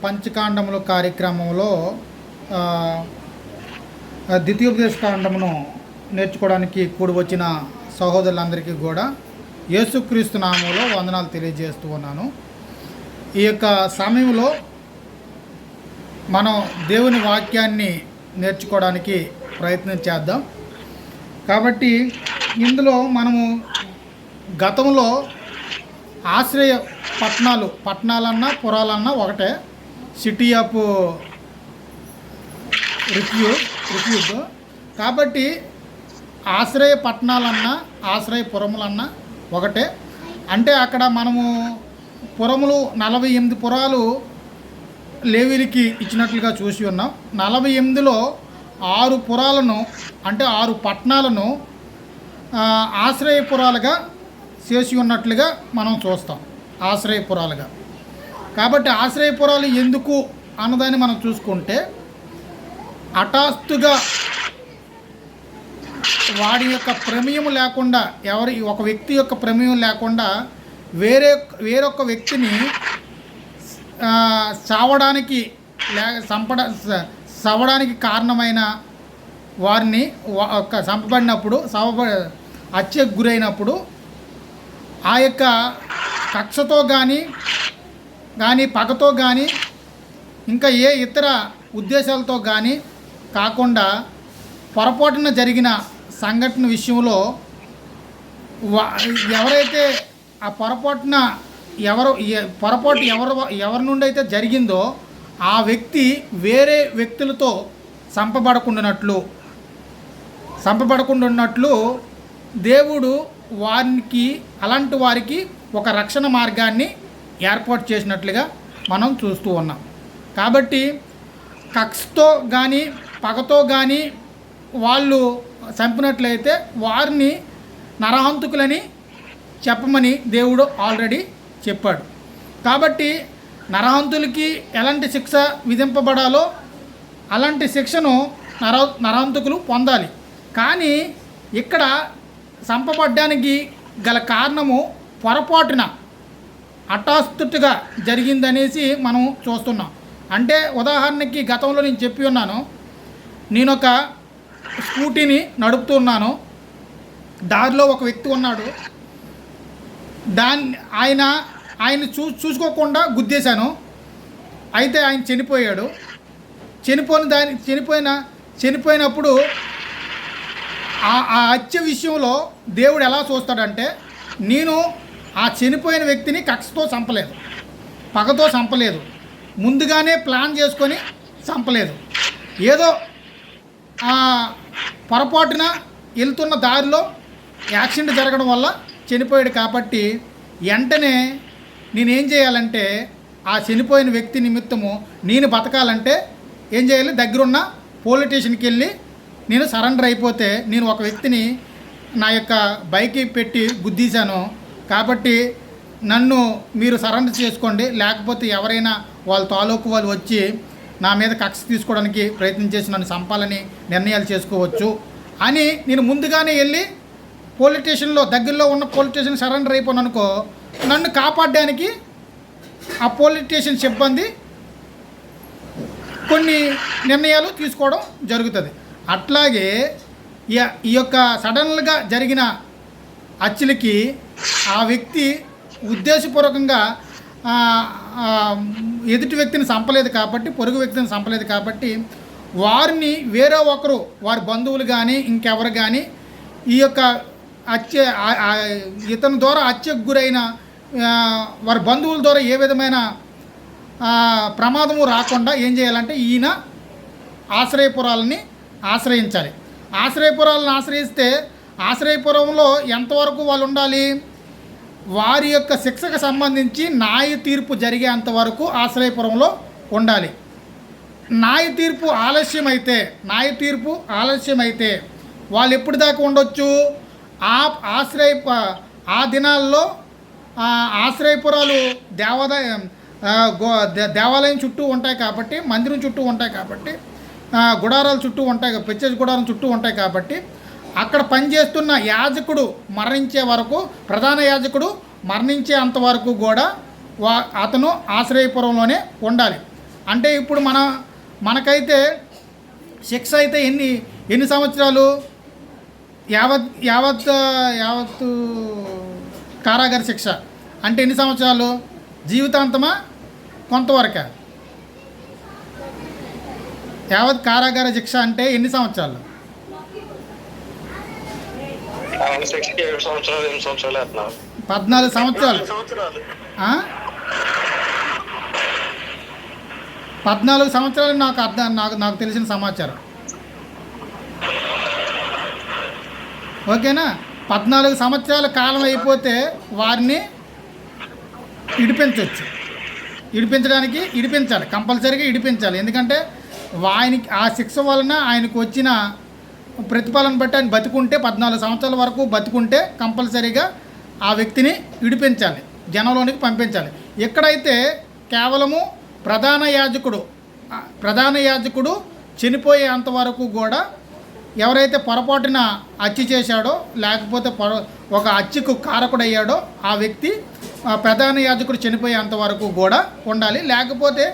పంచకాండములు కార్యక్రమంలో ద్వితీయోపదేశ కాండమును నేర్చుకోవడానికి కూడి వచ్చిన సహోదరులందరికీ కూడా యేసుక్రీస్తు నామంలో వందనాలు తెలియజేస్తూ ఉన్నాను. ఈ యొక్క సమయంలో మనం దేవుని వాక్యాన్ని నేర్చుకోవడానికి ప్రయత్నం చేద్దాం. కాబట్టి ఇందులో మనము గతంలో ఆశ్రయ పట్టణాలన్నా పురాలన్నా ఒకటే, సిటీ ఆఫ్ రిఫ్యూజ్. కాబట్టి ఆశ్రయ పట్టణాలన్నా ఆశ్రయపురములన్నా ఒకటే. అంటే అక్కడ మనము పురములు 48 పురాలు లేవీలకి ఇచ్చినట్లుగా చూసి ఉన్నాం. 48లో 6 పురాలను అంటే 6 పట్టణాలను ఆశ్రయపురాలుగా చేసి ఉన్నట్లుగా మనం చూస్తాం, ఆశ్రయపురాలుగా. కాబట్టి ఆశ్రయపురాలు ఎందుకు అన్నదాన్ని మనం చూసుకుంటే, హఠాత్తుగా వాడి యొక్క ప్రమేయం లేకుండా, ఒక వ్యక్తి యొక్క ప్రమేయం లేకుండా వేరొక వ్యక్తిని చవడానికి కారణమైన వారిని చంపబడినప్పుడు, హత్యకు గురైనప్పుడు ఆ యొక్క కక్షతో కానీ పగతో కానీ ఇంకా ఏ ఇతర ఉద్దేశాలతో కానీ కాకుండా పొరపాటున జరిగిన సంఘటన విషయంలో ఎవరైతే ఆ పొరపాటు ఎవరి నుండి అయితే జరిగిందో ఆ వ్యక్తి వేరే వ్యక్తులతో చంపబడకుండా ఉన్నట్లు దేవుడు అలాంటి వారికి ఒక రక్షణ మార్గాన్ని ఏర్పాటు చేసినట్లుగా మనం చూస్తూ ఉన్నాం. కాబట్టి కక్షతో కానీ పగతో కానీ వాళ్ళు చంపినట్లయితే వారిని నరహంతకులని చెప్పమని దేవుడు ఆల్రెడీ చెప్పాడు. కాబట్టి నరహంతులకి ఎలాంటి శిక్ష విధింపబడాలో అలాంటి శిక్షను నరహంతకులు పొందాలి. కానీ ఇక్కడ చంపబడ్డానికి గల కారణము పొరపాటున హఠాత్తుగా జరిగిందనేసి మనం చూస్తున్నాం. అంటే ఉదాహరణకి గతంలో నేను చెప్పి ఉన్నాను, నేను ఒక స్కూటీని నడుపుతున్నాను, దారిలో ఒక వ్యక్తి ఉన్నాడు, ఆయన చూసుకోకుండా గుద్దేశాను. అయితే ఆయన చనిపోయాడు. చనిపోయినప్పుడు ఆ హత్య విషయంలో దేవుడు ఎలా చూస్తాడంటే, నేను ఆ చనిపోయిన వ్యక్తిని కక్షతో చంపలేదు, పగతో చంపలేదు, ముందుగానే ప్లాన్ చేసుకొని చంపలేదు. ఏదో పొరపాటున వెళ్తున్న దారిలో యాక్సిడెంట్ జరగడం వల్ల చనిపోయాడు. కాబట్టి వెంటనే నేనేం చేయాలంటే, ఆ చనిపోయిన వ్యక్తి నిమిత్తము నేను బతకాలంటే ఏం చేయాలి, దగ్గరున్న పోలీస్ స్టేషన్కి వెళ్ళి నేను సరెండర్ అయిపోతే, నేను ఒక వ్యక్తిని నా యొక్క బైక్ పెట్టి గుద్దీశాను కాబట్టి నన్ను మీరు సరెండర్ చేసుకోండి, లేకపోతే ఎవరైనా వాళ్ళ తాలూకు వాళ్ళు వచ్చి నా మీద కక్ష తీసుకోవడానికి ప్రయత్నం చేసి నన్ను చంపాలని నిర్ణయాలు చేసుకోవచ్చు అని నేను ముందుగానే వెళ్ళి పోలీస్ స్టేషన్లో, దగ్గరలో ఉన్న పోలీస్ స్టేషన్ సరెండర్ అయిపోయాను అనుకో, నన్ను కాపాడడానికి ఆ పోలీస్ స్టేషన్ సిబ్బంది కొన్ని నిర్ణయాలు తీసుకోవడం జరుగుతుంది. అట్లాగే ఈ యొక్క సడన్గా జరిగిన హత్యలకి ఆ వ్యక్తి ఉద్దేశపూర్వకంగా ఎదుటి వ్యక్తిని చంపలేదు కాబట్టి, పొరుగు వ్యక్తిని చంపలేదు కాబట్టి వారిని వేరే ఒకరు, వారి బంధువులు కానీ ఇంకెవరు కానీ ఈ యొక్క ఇతని ద్వారా హత్యకు గురైన వారి బంధువుల ద్వారా ఏ విధమైన ప్రమాదము రాకుండా ఏం చేయాలంటే ఈయన ఆశ్రయపురాలని ఆశ్రయించాలి. ఆశ్రయపురాలను ఆశ్రయిస్తే ఆశ్రయపురంలో ఎంతవరకు వాళ్ళు ఉండాలి, వారి యొక్క శిక్షకు సంబంధించి న్యాయ తీర్పు జరిగేంతవరకు ఆశ్రయపురంలో ఉండాలి. న్యాయ తీర్పు ఆలస్యమైతే వాళ్ళు ఎప్పటి దాకా ఉండొచ్చు, ఆ దినాల్లో ఆశ్రయపురాలు దేవాలయం చుట్టూ ఉంటాయి కాబట్టి, మందిరం చుట్టూ ఉంటాయి కాబట్టి, గుడారాల చుట్టూ ఉంటాయి, పెచ్చేసి గుడారం చుట్టూ ఉంటాయి కాబట్టి అక్కడ పనిచేస్తున్న యాజకుడు మరణించే వరకు, ప్రధాన యాజకుడు మరణించే అంతవరకు కూడా అతను ఆశ్రయపురంలోనే ఉండాలి. అంటే ఇప్పుడు మనకైతే శిక్ష అయితే ఎన్ని సంవత్సరాలు? యావత్తు కారాగార శిక్ష అంటే ఎన్ని సంవత్సరాలు? జీవితాంతమా కొంతవరకా? యావత్ కారాగార శిక్ష అంటే ఎన్ని సంవత్సరాలు? 14 సంవత్సరాలు. 14 సంవత్సరాలు నాకు తెలిసిన సమాచారం. ఓకేనా? 14 సంవత్సరాల కాలం అయిపోతే వారిని ఇడిపించాలి, కంపల్సరీగా ఇడిపించాలి. ఎందుకంటే ఆయనకి ఆ శిక్ష వలన ఆయనకు వచ్చిన ప్రతిఫలం బట్టి ఆయన బతుకుంటే 14 సంవత్సరాల వరకు బతుకుంటే కంపల్సరీగా ఆ వ్యక్తిని విడిపించాలి, జనంలోనికి పంపించాలి. ఎక్కడైతే కేవలము ప్రధాన యాజకుడు చనిపోయేంత వరకు కూడా ఎవరైతే పొరపాటున హత్య చేశాడో లేకపోతే ఒక హత్యకు కారకుడయ్యాడో ఆ వ్యక్తి ప్రధాన యాజకుడు చనిపోయేంత వరకు కూడా ఉండాలి. లేకపోతే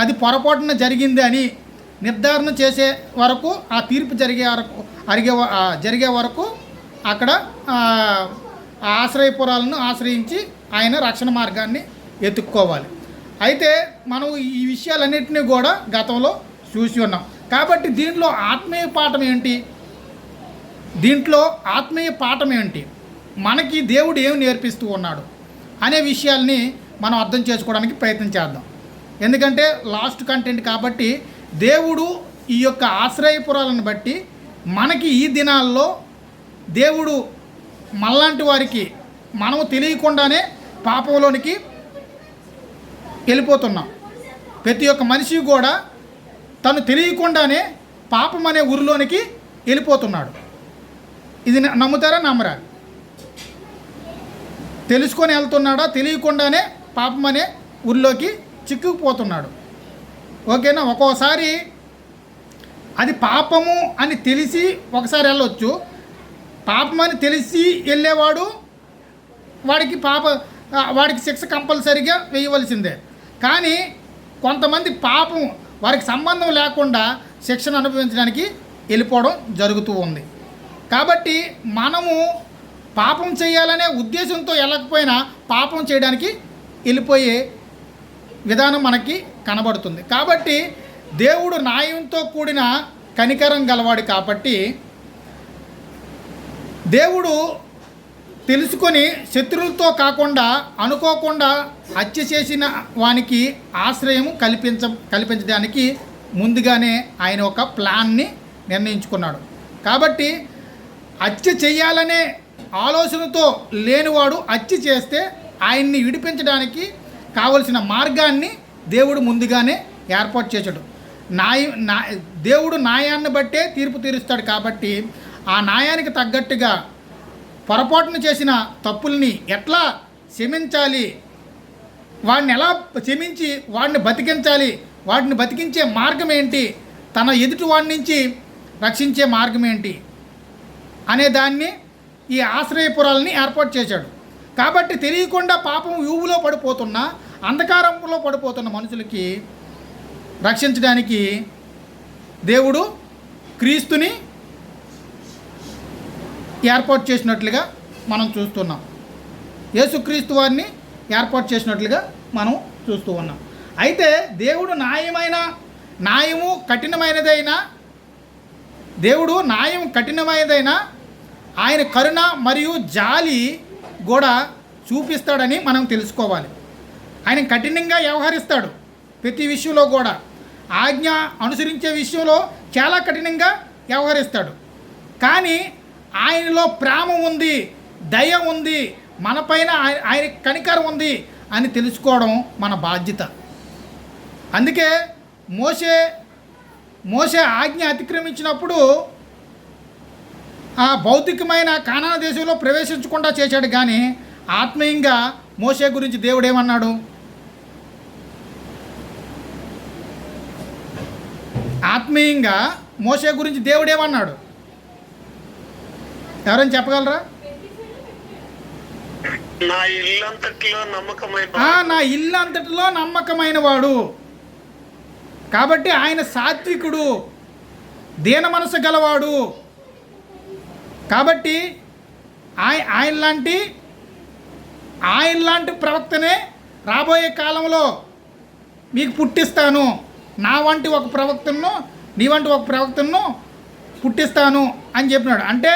అది పొరపాటున జరిగింది అని నిర్ధారణ చేసే వరకు, ఆ తీర్పు జరిగే వరకు అక్కడ ఆశ్రయపురాలను ఆశ్రయించి ఆయన రక్షణ మార్గాన్ని ఎత్తుక్కోవాలి. అయితే మనం ఈ విషయాలన్నింటినీ కూడా గతంలో చూసి ఉన్నాం. కాబట్టి దీంట్లో ఆత్మీయ పాఠం ఏంటి, మనకి దేవుడు ఏమి నేర్పిస్తూ ఉన్నాడు అనే విషయాల్ని మనం అర్థం చేసుకోవడానికి ప్రయత్నం చేద్దాం. ఎందుకంటే లాస్ట్ కంటెంట్ కాబట్టి దేవుడు ఈ యొక్క ఆశ్రయపురాలను బట్టి మనకి ఈ దినాల్లో దేవుడు మనలాంటి వారికి మనము తెలియకుండానే పాపంలోనికి వెళ్ళిపోతున్నాం. ప్రతి ఒక్క మనిషి కూడా తను తెలియకుండానే పాపం అనే ఊరిలోనికి వెళ్ళిపోతున్నాడు. ఇది నమ్ముతారా నమ్మరా? తెలుసుకొని వెళ్తున్నాడా? తెలియకుండానే పాపం అనే ఊరిలోకి చిక్కుకుపోతున్నాడు. ఓకేనా? ఒక్కోసారి అది పాపము అని తెలిసి ఒకసారి వెళ్ళొచ్చు. పాపం అని తెలిసి వెళ్ళేవాడు వాడికి శిక్ష కంపల్సరీగా వేయవలసిందే. కానీ కొంతమంది పాపం వారికి సంబంధం లేకుండా శిక్షను అనుభవించడానికి వెళ్ళిపోవడం జరుగుతూ ఉంది. కాబట్టి మనము పాపం చేయాలనే ఉద్దేశంతో వెళ్ళకపోయినా పాపం చేయడానికి వెళ్ళిపోయే విధానం మనకి కనబడుతుంది. కాబట్టి దేవుడు న్యాయంతో కూడిన కనికరం గలవాడు. కాబట్టి దేవుడు తెలుసుకొని శత్రువులతో కాకుండా అనుకోకుండా హత్య చేసిన వానికి ఆశ్రయం కల్పించడానికి ముందుగానే ఆయన ఒక ప్లాన్ని నిర్ణయించుకున్నాడు. కాబట్టి హత్య చేయాలనే ఆలోచనతో లేనివాడు హత్య చేస్తే ఆయన్ని విడిపించడానికి కావలసిన మార్గాన్ని దేవుడు ముందుగానే ఏర్పాటు చేశాడు. దేవుడు న్యాయాన్ని బట్టే తీర్పు తీరుస్తాడు. కాబట్టి ఆ న్యాయానికి తగ్గట్టుగా పొరపాటును చేసిన తప్పుల్ని ఎట్లా క్షమించాలి, వాడిని ఎలా క్షమించి వాడిని బతికించాలి, వాడిని బతికించే మార్గం ఏంటి, తన ఎదుటి వాడి నుంచి రక్షించే మార్గం ఏంటి అనే దాన్ని ఈ ఆశ్రయపురాలని ఏర్పాటు చేశాడు. కాబట్టి తెలియకుండా పాపం ఊబులో పడిపోతున్న, అంధకారంలో పడిపోతున్న మనుషులకి రక్షించడానికి దేవుడు క్రీస్తుని ఏర్పాటు చేసినట్లుగా మనం చూస్తున్నాం. యేసుక్రీస్తు వారిని ఏర్పాటు చేసినట్లుగా మనం చూస్తూ ఉన్నాం. అయితే దేవుడు న్యాయం కఠినమైనదైనా ఆయన కరుణ మరియు జాలి కూడా చూపిస్తాడని మనం తెలుసుకోవాలి. ఆయన కఠినంగా వ్యవహరిస్తాడు ప్రతి విషయంలో కూడా. ఆజ్ఞ అనుసరించే విషయంలో చాలా కఠినంగా వ్యవహరిస్తాడు. కానీ ఆయనలో ప్రేమ ఉంది, దయ ఉంది, మనపైన ఆయన కనికరం ఉంది అని తెలుసుకోవడం మన బాధ్యత. అందుకే మోషే ఆజ్ఞ అతిక్రమించినప్పుడు ఆ భౌతికమైన కానాను దేశంలో ప్రవేశించకుండా చేశాడు. కానీ ఆత్మీయంగా మోషే గురించి దేవుడు ఏమన్నాడు? ఆత్మీయంగా మోషే గురించి దేవుడు ఏమన్నాడు? ఎవరైనా చెప్పగలరా? నా ఇల్లు అంతటిలో నమ్మకమైన వాడు. కాబట్టి ఆయన సాత్వికుడు, దీన మనసు గలవాడు. కాబట్టి ఆయన లాంటి ప్రవక్తనే రాబోయే కాలంలో మీకు పుట్టిస్తాను. నా వంటి ఒక ప్రవక్తను, నీ వంటి ఒక ప్రవక్తను పుట్టిస్తాను అని చెప్పినాడు. అంటే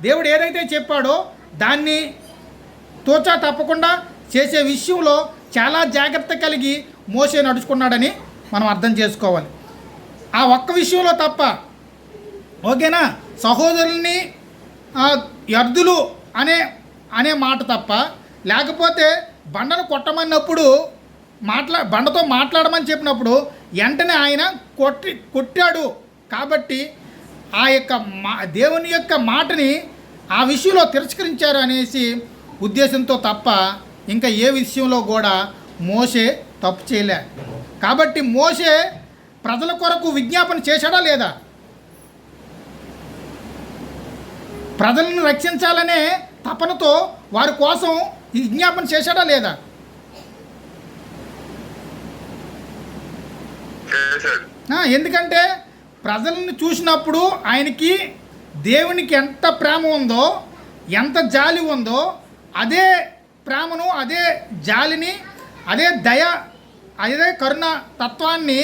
దేవుడు ఏదైతే చెప్పాడో దాన్ని తోచా తప్పకుండా చేసే విషయంలో చాలా జాగ్రత్త కలిగి మోసే నడుచుకున్నాడని మనం అర్థం చేసుకోవాలి. ఆ ఒక్క విషయంలో తప్ప, ఓకేనా, సహోదరుల్ని ఎద్దులు అనే మాట తప్ప, లేకపోతే బండను కొట్టమన్నప్పుడు బండతో మాట్లాడమని చెప్పినప్పుడు వెంటనే ఆయన కొట్టాడు. కాబట్టి ఆ యొక్క దేవుని యొక్క మాటని ఆ విషయంలో తిరస్కరించారు అనేసి ఉద్దేశంతో తప్ప ఇంకా ఏ విషయంలో కూడా మోసే తప్పు చేయలే. కాబట్టి మోసే ప్రజల కొరకు విజ్ఞాపన చేశాడా లేదా? ప్రజలను రక్షించాలనే తపనతో వారి కోసం విజ్ఞాపన చేశాడా లేదా? ఎందుకంటే ప్రజలను చూసినప్పుడు ఆయనకి దేవునికి ఎంత ప్రేమ ఉందో, ఎంత జాలి ఉందో, అదే ప్రేమను, అదే జాలిని, అదే దయ, అదే కరుణ తత్వాన్ని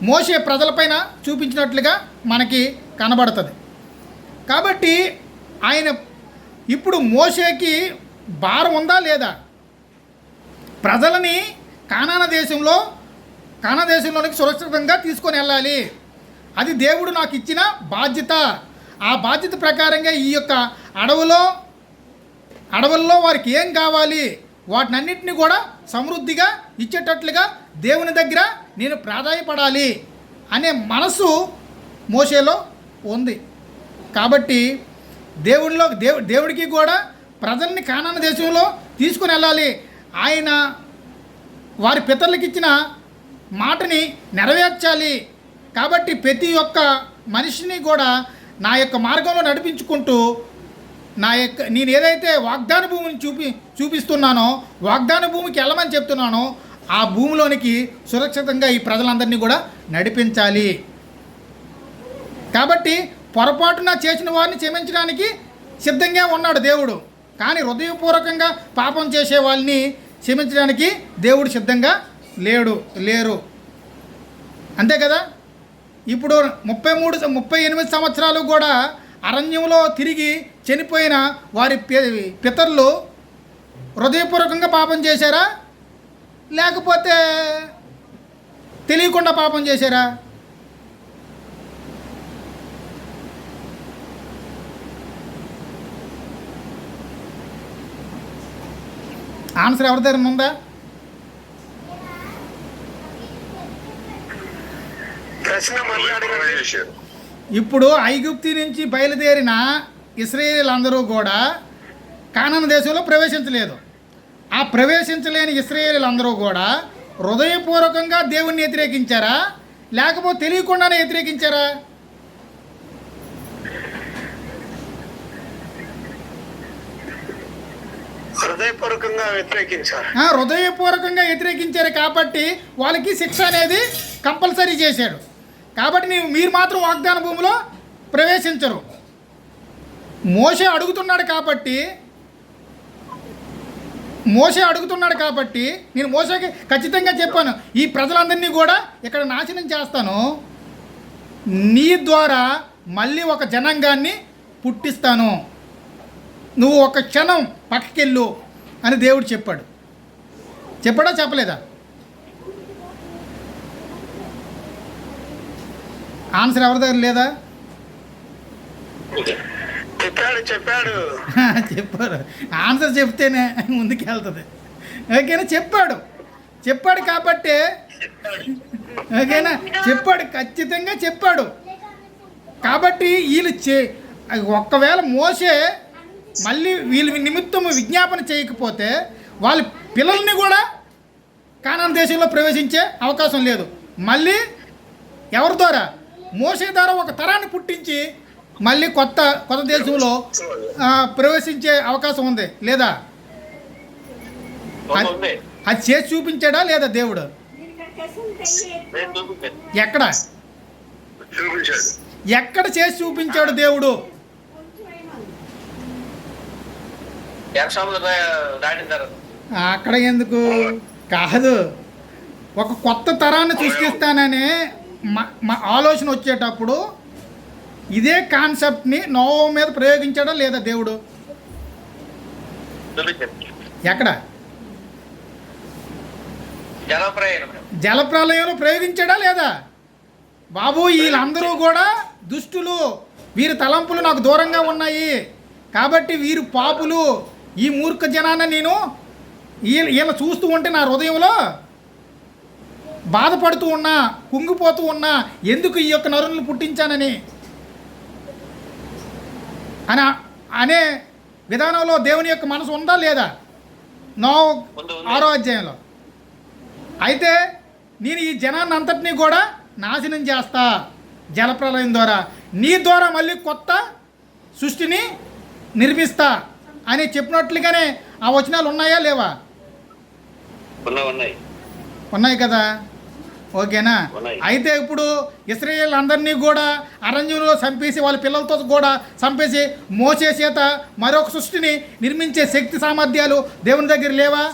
మోసే ప్రజలపైన చూపించినట్లుగా మనకి కనబడుతుంది. కాబట్టి ఆయన ఇప్పుడు మోసేకి భారం ఉందా లేదా? ప్రజలని కానాన దేశంలోనికి సురక్షితంగా తీసుకొని వెళ్ళాలి. అది దేవుడు నాకు ఇచ్చిన బాధ్యత. ఆ బాధ్యత ప్రకారంగా ఈ యొక్క అడవుల్లో వారికి ఏం కావాలి వాటినన్నింటినీ కూడా సమృద్ధిగా ఇచ్చేటట్లుగా దేవుని దగ్గర నేను ప్రాధాన్యపడాలి అనే మనసు మోసేలో ఉంది. కాబట్టి దేవుడికి కూడా ప్రజల్ని కానాన దేశంలో తీసుకుని వెళ్ళాలి. ఆయన వారి పితరులకు ఇచ్చిన మాటని నెరవేర్చాలి. కాబట్టి ప్రతి ఒక్క మనిషిని కూడా నా యొక్క మార్గంలో నడిపించుకుంటూ నేను ఏదైతే వాగ్దాన భూమిని చూపిస్తున్నానో, వాగ్దాన భూమికి వెళ్ళమని చెప్తున్నానో ఆ భూమిలోనికి సురక్షితంగా ఈ ప్రజలందరినీ కూడా నడిపించాలి. కాబట్టి పొరపాటున చేసిన వారిని క్షమించడానికి సిద్ధంగా ఉన్నాడు దేవుడు. కానీ హృదయపూర్వకంగా పాపం చేసే వాళ్ళని క్షమించడానికి దేవుడు సిద్ధంగా లేరు. అంతే కదా. ఇప్పుడు 38 సంవత్సరాలు కూడా అరణ్యంలో తిరిగి చనిపోయిన వారి పితరులు హృదయపూర్వకంగా పాపం చేశారా, లేకపోతే తెలియకుండా పాపం చేశారా? ఆన్సర్ ఎవరి దగ్గర ఉందా? ఇప్పుడు ఐగుప్తు నుంచి బయలుదేరిన ఇశ్రాయేలీలందరూ కూడా కానాను దేశంలో ప్రవేశించలేదు. ఆ ప్రవేశించలేని ఇశ్రాయేలీలందరూ కూడా హృదయపూర్వకంగా దేవుణ్ణి వ్యతిరేకించారా, లేకపోతే తెలియకుండానే వ్యతిరేకించారా? హృదయపూర్వకంగా వ్యతిరేకించారు. కాబట్టి వాళ్ళకి శిక్ష అనేది కంపల్సరీ చేశాడు. కాబట్టి మీరు మాత్రం వాగ్దాన భూమిలో ప్రవేశించరు. మోసే అడుగుతున్నాడు కాబట్టి నేను మోసేకి ఖచ్చితంగా చెప్పాను, ఈ ప్రజలందరినీ కూడా ఇక్కడ నాశనం చేస్తాను, నీ ద్వారా మళ్ళీ ఒక జనాంగాన్ని పుట్టిస్తాను, నువ్వు ఒక క్షణం పక్కకెళ్ళు అని దేవుడు చెప్పాడా చెప్పలేదా? ఆన్సర్ ఎవరి దగ్గర లేదా? చెప్పాడు. ఆన్సర్ చెప్తేనే ముందుకు వెళ్తుంది. ఓకేనా? చెప్పాడు కాబట్టి ఓకేనా, ఖచ్చితంగా చెప్పాడు. కాబట్టి ఒక్కవేళ మోసే మళ్ళీ వీళ్ళ నిమిత్తం విజ్ఞాపన చేయకపోతే వాళ్ళ పిల్లల్ని కూడా కానాను దేశంలో ప్రవేశించే అవకాశం లేదు. మళ్ళీ ఎవరి ద్వారా? మోసే ద్వారా ఒక తరాన్ని పుట్టించి మళ్ళీ కొత్త దేశంలో ప్రవేశించే అవకాశం ఉంది లేదా? అది చేసి చూపించాడా లేదా దేవుడు? నేను చూపించాను. ఎక్కడ చూపించాడు. ఎక్కడ చేసి చూపించాడు దేవుడు? సముద్రం దాటిన తర్వాత అక్కడ ఎందుకు కాదు, ఒక కొత్త తరాన్ని సృష్టిస్తాననే మా ఆలోచన వచ్చేటప్పుడు ఇదే కాన్సెప్ట్ని నోవహు మీద ప్రయోగించాడా లేదా దేవుడు? చూపించాడు. ఎక్కడ? జలప్రయాణం. జలప్రలయంలో ప్రయోగించాడా లేదా? బాబు వీళ్ళందరూ కూడా దుష్టులు, వీరి తలంపులు నాకు దూరంగా ఉన్నాయి కాబట్టి వీరు పాపులు, ఈ మూర్ఖ జనాన్ని నేను వీళ్ళ చూస్తూ ఉంటే నా హృదయంలో బాధపడుతూ ఉన్నా, కుంగిపోతూ ఉన్నా, ఎందుకు ఈ యొక్క నరులను పుట్టించానని అని అనే విధానంలో దేవుని యొక్క మనసు ఉందా లేదా? ఉంది. 6వ అధ్యాయంలో. అయితే నేను ఈ జనాన్ని అంతటినీ కూడా నాశనం చేస్తా జలప్రలయం ద్వారా, నీ ద్వారా మళ్ళీ కొత్త సృష్టిని నిర్మిస్తా అని చెప్పినట్లుగానే ఆ వచనాలు ఉన్నాయా లేవా? ఉన్నాయి. ఉన్నాయి కదా, ఓకేనా? ఉన్నాయి. అయితే ఇప్పుడు ఇశ్రాయేల్ అందరినీ కూడా అరణ్యంలో చంపేసి వాళ్ళ పిల్లలతో కూడా చంపేసి మోసే చేత మరొక సృష్టిని నిర్మించే శక్తి సామర్థ్యాలు దేవుని దగ్గర లేవా?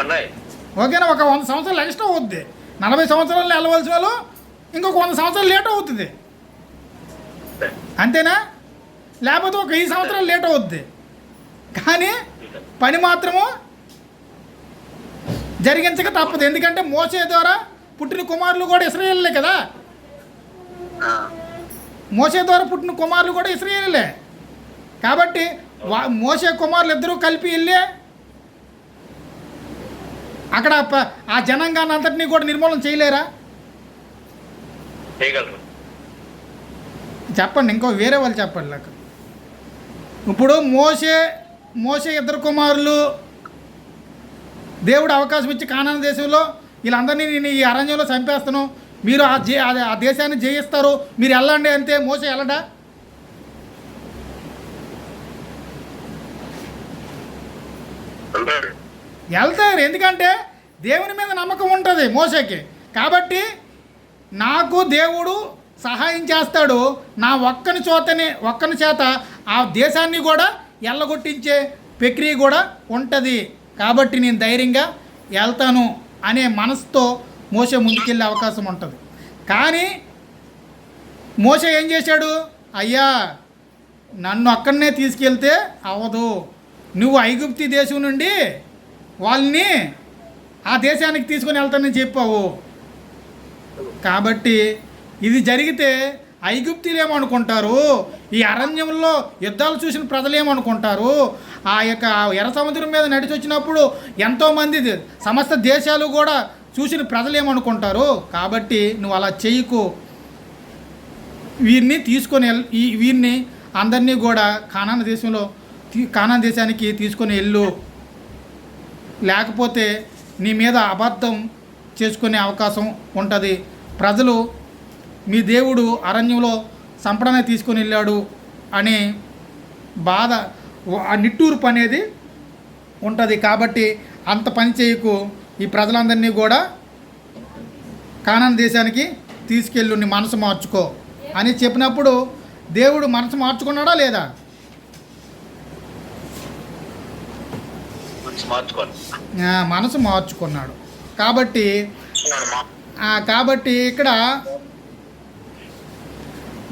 ఉన్నాయి. ఓకేనా? ఒక 100 సంవత్సరాలు ఎక్స్ట్రా అవుద్ది. 40 సంవత్సరాలు వెళ్ళవలసిన వాళ్ళు ఇంకొక 100 సంవత్సరాలు లేట్ అవుతుంది, అంతేనా? లేకపోతే ఒక 1000 సంవత్సరాలు లేట్ అవుద్ది, కానీ పని మాత్రము జరిగించక తప్పదు. ఎందుకంటే మోసే ద్వారా పుట్టిన కుమారులు కూడా ఇశ్రాయేలులే కదా, మోసే ద్వారా పుట్టిన కుమారులు కూడా ఇశ్రాయేలులే కాబట్టి మోసే కుమారులు ఇద్దరూ కలిపి వెళ్ళి అక్కడ ఆ జనాంగాన్ని అంతటినీ కూడా నిర్మూలన చేయలేరా? చేయగలరు. చెప్పండి, ఇంకో వేరే వాళ్ళు చెప్పండి. నాకు ఇప్పుడు మోసే ఇద్దరు కుమారులు దేవుడు అవకాశం ఇచ్చి కానాను దేశంలో వీళ్ళందరినీ నేను ఈ అరణ్యంలో చంపేస్తాను, మీరు ఆ దేశాన్ని జయిస్తారు, మీరు వెళ్ళండి అంతే. మోసే వెళ్ళడా? వెళ్తారు, ఎందుకంటే దేవుని మీద నమ్మకం ఉంటుంది మోసేకి. కాబట్టి నాకు దేవుడు సహాయం చేస్తాడు, నా ఒక్కని చేత ఆ దేశాన్ని కూడా ఎల్లగొట్టించే ప్రక్రియ కూడా ఉంటుంది, కాబట్టి నేను ధైర్యంగా వెళ్తాను అనే మనసుతో మోసే ముందుకెళ్ళే అవకాశం ఉంటుంది. కానీ మోసే ఏం చేశాడు? అయ్యా నన్ను అక్కడనే తీసుకెళ్తే అవ్వదు, నువ్వు ఐగుప్తి దేశం నుండి వాళ్ళని ఆ దేశానికి తీసుకొని వెళ్తానని చెప్పావు. కాబట్టి ఇది జరిగితే ఐగుప్తీలు ఏమనుకుంటారు, ఈ అరణ్యంలో యుద్ధాలు చూసిన ప్రజలు ఏమనుకుంటారు, ఆ యొక్క ఎర్ర సముద్రం మీద నడిచి వచ్చినప్పుడు ఎంతోమంది సమస్త దేశాలు కూడా చూసిన ప్రజలు ఏమనుకుంటారు. కాబట్టి నువ్వు అలా చేయకు, వీరిని తీసుకొని వీరిని అందరినీ కూడా కానాను దేశానికి తీసుకొని వెళ్ళు, లేకపోతే నీ మీద అబద్ధం చేసుకునే అవకాశం ఉంటుంది. ప్రజలు మీ దేవుడు అరణ్యంలో సంపడనే తీసుకొని వెళ్ళాడు అనే బాధ, ఆ నిట్టూర్పు అనేది ఉంటుంది. కాబట్టి అంత పని చేయకు, ఈ ప్రజలందరినీ కూడా కానాను దేశానికి తీసుకెళ్ళు, నీ మనసు మార్చుకో అని చెప్పినప్పుడు దేవుడు మనసు మార్చుకున్నాడా లేదా? మనసు మార్చుకున్నాడు. కాబట్టి ఇక్కడ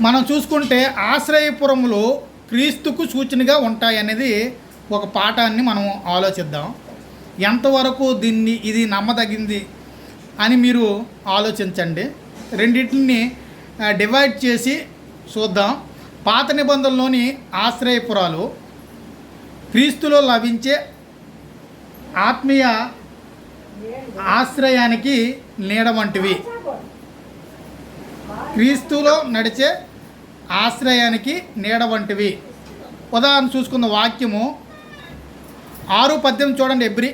మనం చూసుకుంటే ఆశ్రయపురములు క్రీస్తుకు సూచనగా ఉంటాయనేది ఒక పాఠాన్ని మనం ఆలోచిద్దాం. ఎంతవరకు ఇది నమ్మదగింది అని మీరు ఆలోచించండి. రెండింటిని డివైడ్ చేసి చూద్దాం. పాత నిబంధనలోని ఆశ్రయపురాలు క్రీస్తులో లభించే ఆత్మీయ ఆశ్రయానికి నీడ వంటివి. క్రీస్తులో నడిచే ఆశ్రయానికి నీడ వంటివి. ఉదాహరణ చూసుకున్న వాక్యము 6:18 చూడండి. ఎబ్రి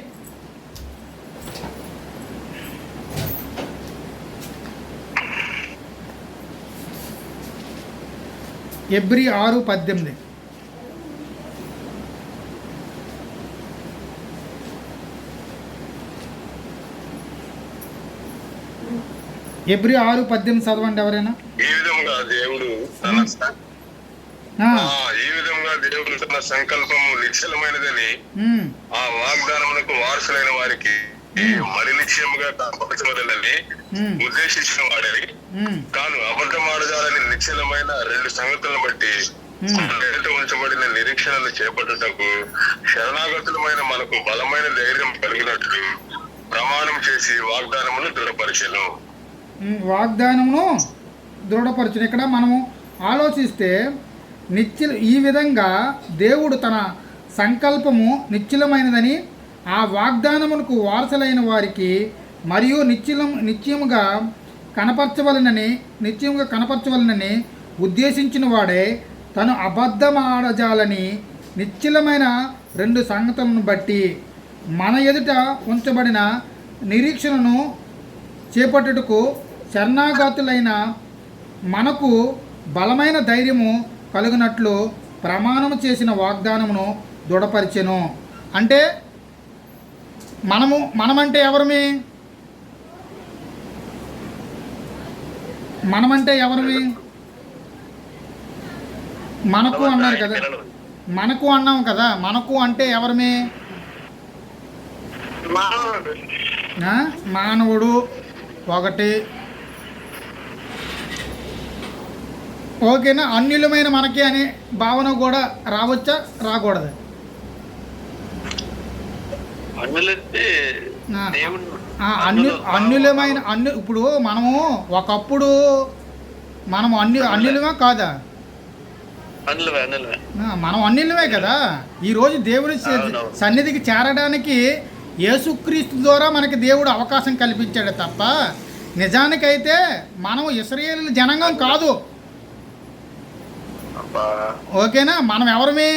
6:18. ఎబ్రి 6:18 చదవండి ఎవరైనా. ఈ విధంగా దేవుడు తన ఆ, ఈ విధంగా దేవుడు తన సంకల్పము నిశ్చలమైనదని ఉమ్, ఆ వాగ్దానములకు వారసులైన వారికి మరి నిశ్చయముగా కనపరచవలెనని ఉమ్, ఉద్దేశించిన వాడని ఉమ్, తాను అబద్ధమాడజాలని నిశ్చలమైన 2 సంగతులను బట్టి ఎదుట ఉంచబడిన నిరీక్షణలు చేపట్టుటకు శరణాగతులమైన మనకు బలమైన ధైర్యం కలిగినట్లు ప్రమాణం చేసి వాగ్దానమును దృఢపరిచెను. వాగ్దానమును దృఢపరచును. ఇక్కడ మనము ఆలోచిస్తే ఈ విధంగా దేవుడు తన సంకల్పము నిశ్చలమైనదని ఆ వాగ్దానమునకు వారసులైన వారికి మరియు నిశ్చయముగా కనపరచవలనని ఉద్దేశించిన వాడే తను అబద్ధమాడజాలని నిశ్చలమైన 2 సంగతులను బట్టి మన ఎదుట ఉంచబడిన నిరీక్షణను చేపట్టుటకు శరణాగతులైన మనకు బలమైన ధైర్యము కలుగునట్లు ప్రమాణము చేసిన వాగ్దానమును దృఢపరిచెను. అంటే మనమంటే ఎవరమి? మనకు అన్నారు కదా, మనకు అన్నాం కదా. మనకు అంటే ఎవరమి? మానవుడు ఒకటి. ఓకేనా? అన్యులమైన మనకి అనే భావన కూడా రావచ్చా, రాకూడదు? అన్యులమైన ఇప్పుడు ఒకప్పుడు మనము అన్యులమే కాదా? మనం అన్యులమే కదా. ఈరోజు దేవుని సన్నిధికి చేరడానికి యేసుక్రీస్తు ద్వారా మనకి దేవుడు అవకాశం కల్పించాడు తప్ప నిజానికైతే మనం ఇశ్రాయేలు జనాంగం కాదు. ఓకేనా? మనం ఎవరమే?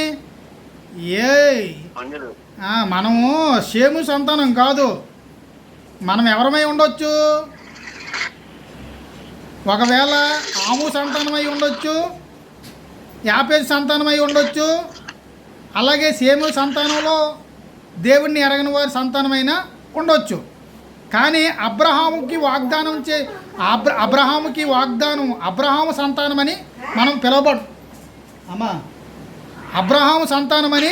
మనము షేము సంతానం కాదు. మనం ఎవరమై ఉండొచ్చు? ఒకవేళ ఆము సంతానమై ఉండొచ్చు, యాపేజు సంతానమై ఉండొచ్చు, అలాగే షేము సంతానంలో దేవుణ్ణి ఎరగని వారి సంతానమైన ఉండొచ్చు. కానీ అబ్రహాముకి వాగ్దానం అబ్రహాము సంతానమని మనం అబ్రహాము సంతానమని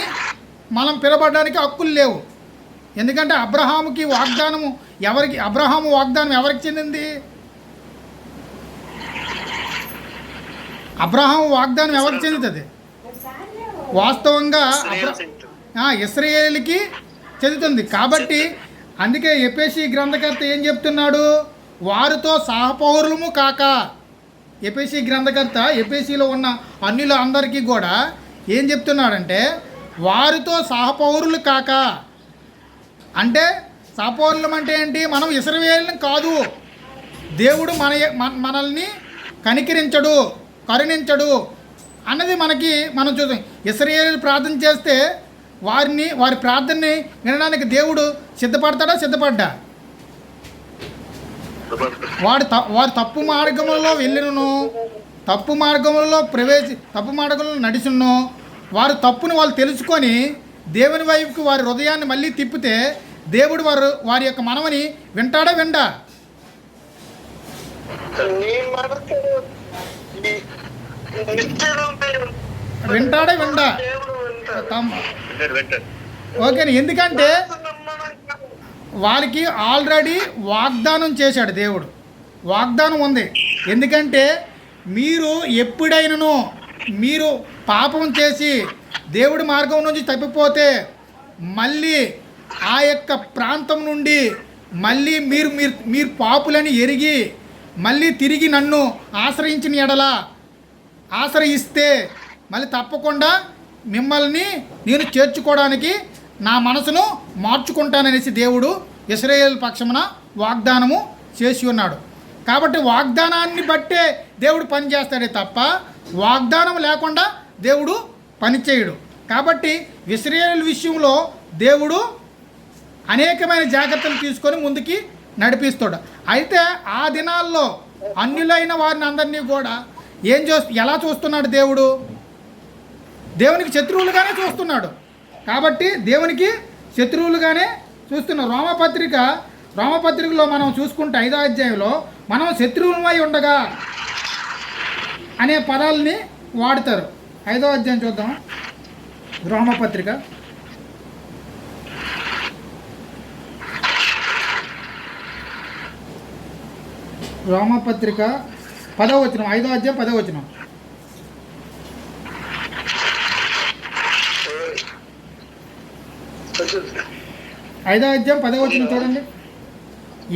మనం పిలబడడానికి హక్కులు లేవు. ఎందుకంటే అబ్రహాము వాగ్దానం ఎవరికి చెందింది? అబ్రహాము వాగ్దానం ఎవరికి చెందుతుంది? వాస్తవంగా ఇశ్రాయేలుకి చెందుతుంది. కాబట్టి అందుకే ఎఫెసీ గ్రంథకర్త ఏం చెప్తున్నాడు? వారితో సహపౌరులము కాక. ఎఫెసీ గ్రంథకర్త ఎఫెసీలో ఉన్న అన్యుల అందరికీ కూడా ఏం చెప్తున్నాడంటే వారితో సహపౌరులు కాక. అంటే సహపౌరులం అంటే ఏంటి? మనం ఇశ్రాయేలుని కాదు. దేవుడు మనల్ని కరుణించడు అన్నది మనం చూద్దాం. ఇశ్రాయేలు ప్రార్థన చేస్తే వారి ప్రార్థనని వినడానికి దేవుడు సిద్ధపడ్డా? వారు తప్పు మార్గంలో వెళ్ళినను, తప్పు మార్గంలో నడిచును, వారు తప్పును వాళ్ళు తెలుసుకొని దేవుని వైపుకి వారి హృదయాన్ని మళ్ళీ తిప్పితే దేవుడు వారి యొక్క మనవని వింటాడా? విండా? ఓకేనా? ఎందుకంటే వాళ్ళకి ఆల్రెడీ వాగ్దానం చేశాడు దేవుడు. వాగ్దానం ఉంది. ఎందుకంటే మీరు ఎప్పుడైనాను మీరు పాపం చేసి దేవుడి మార్గం నుంచి తప్పిపోతే మళ్ళీ ఆ యొక్క ప్రాంతం నుండి మళ్ళీ మీరు పాపులని ఎరిగి మళ్ళీ తిరిగి నన్ను ఆశ్రయిస్తే మళ్ళీ తప్పకుండా మిమ్మల్ని నేను చేర్చుకోవడానికి నా మనసును మార్చుకుంటాననేసి దేవుడు ఇశ్రాయేలు పక్షమున వాగ్దానము చేసి ఉన్నాడు. కాబట్టి వాగ్దానాన్ని బట్టే దేవుడు పనిచేస్తాడే తప్ప వాగ్దానం లేకుండా దేవుడు పనిచేయడు. కాబట్టి ఇశ్రాయేలు విషయంలో దేవుడు అనేకమైన జాగ్రత్తలు తీసుకొని ముందుకి నడిపిస్తాడు. అయితే ఆ దినాల్లో అన్యులైన వారిని అందరినీ కూడా ఎలా చూస్తున్నాడు? దేవునికి శత్రువులుగానే చూస్తున్నాడు. కాబట్టి దేవునికి శత్రువులుగానే చూస్తున్నాడు. రోమపత్రిక రోమపత్రికలో మనం చూసుకుంటే 5వ అధ్యాయంలో మనం శత్రువులమై ఉండగా అనే పదాలని వాడతారు. 5వ అధ్యాయం చూద్దాం. రోమపత్రిక 10వ వచనం, 5వ అధ్యాయం 10వ వచనం. 5వ అధ్యాయం 10వ వచనం చూడండి.